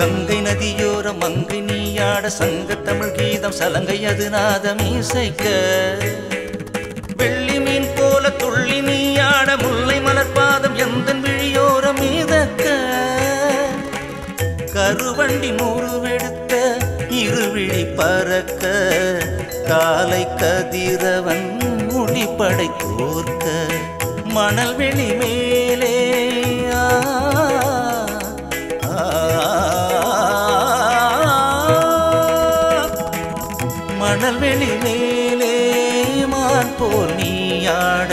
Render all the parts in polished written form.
கங்கை நதியோர மங்கை நீயாட சங்க தமிழ் கீதம் சலங்கையது நாதம் இசைக்க வெள்ளி மீன் போல துள்ளி நீயாட முல்லை மலர்பாதம் எந்தன் விழியோர மீதக்க கருவண்டி நூறுவெடுத்த இருவிழி பறக்க காலை கதிரவன் முடிப்படை தோற்க மணல் வெளி மேலே மணல் வெளி மேலே மான் போல் நீயாட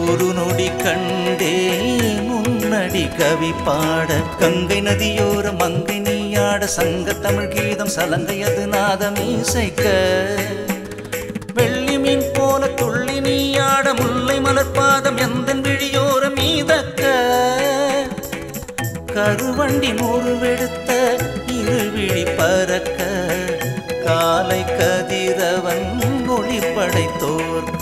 ஒரு நொடி கண்டே முன்னடி கவி பாட கங்கை நதியோர மங்கை நீயாட சங்க தமிழ் கீதம் சலங்கையது நாதம் இசைக்க வெள்ளி மீன் போல துள்ளி நீயாட முல்லை மலர்பாதம் எந்தன் விழியோர மீதக்க கருவண்டி நூறுவெடுத்த இருவிழி பறக்க காலை கதிரவன் ஒளிப்படை தோற்க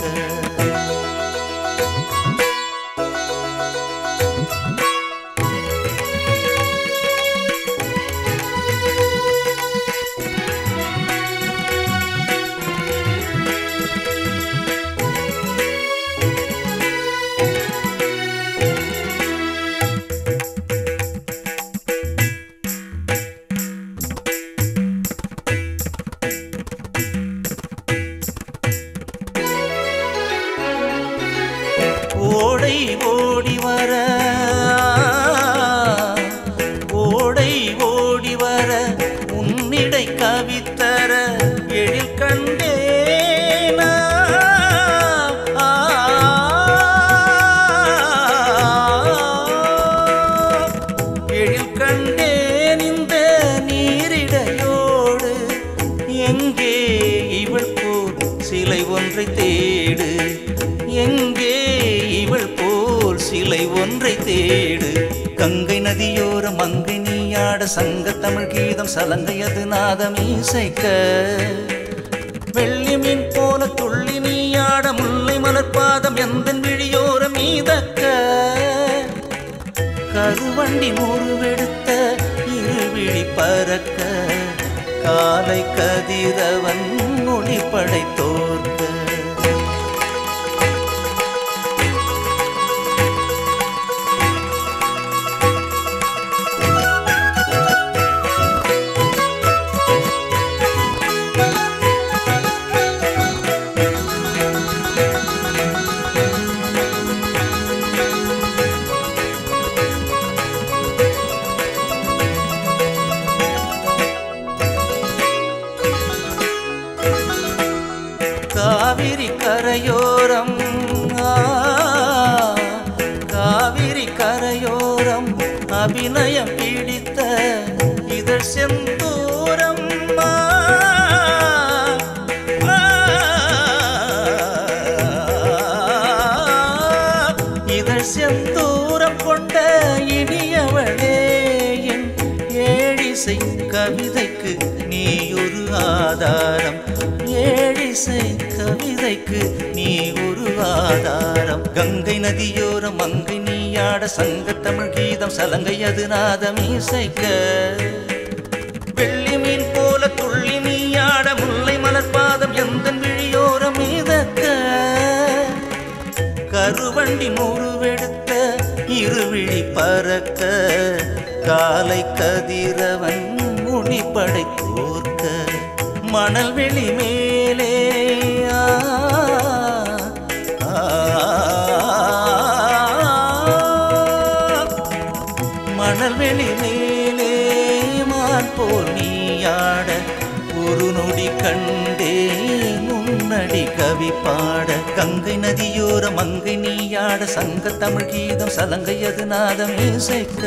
ஓடை ஓடி வர ஓடை ஓடி வர உன்னிடை கவித்தர எழில் கண்டேனா எழில் கண்டேன் இந்த நீரிடையோடு எங்கே இவள் போல் சிலை ஒன்றை தேடு எங்கே இவள் போல் சிலை ஒன்றை தேடு கங்கை நதியோர மங்கை நீயாட சங்க தமிழ் கீதம் சலங்கையது நாதம் இசைக்க வெள்ளி மீன் போல துள்ளி நீயாட முல்லை மலர்பாதம் எந்தன் விழியோர மீதக்க கருவண்டி நூறுவெடுத்த இருவிழி பறக்க காலை கதிரவன் ஒளிப்படை தோற்க காவிரி கரையோரம் காவிரி கரையோரம் அபிநயம் பிடித்த இதழ் செந்தூரம் இதழ் செந்தூரம் கொண்ட இனியவளே என் ஏழிசை கவிதைக்கு நீ ஒரு ஆதாரம் ஏழிசை கவிதைக்கு நீ ஒரு ஆதாரம் கங்கை நதியோர மங்கை நீயாட சங்க தமிழ் கீதம் சலங்கையது நாதம் இசைக்க வெள்ளி மீன் போல துள்ளி நீயாட முல்லை மலர்பாதம் எந்தன் விழியோர மீதக்க கருவண்டி நூறுவெடுத்த இருவிழி பறக்க காலை கதிரவன் முடிப்படை தோற்க மணல் வெளி மேலே மணல் வெளி மேலே மான் போல் நீயாட ஒரு நொடி கண்டே முன்னடி கவி பாட கங்கை நதியோர மங்கை நீயாட சங்க தமிழ் கீதம் சலங்கையது நாதம் இசைக்க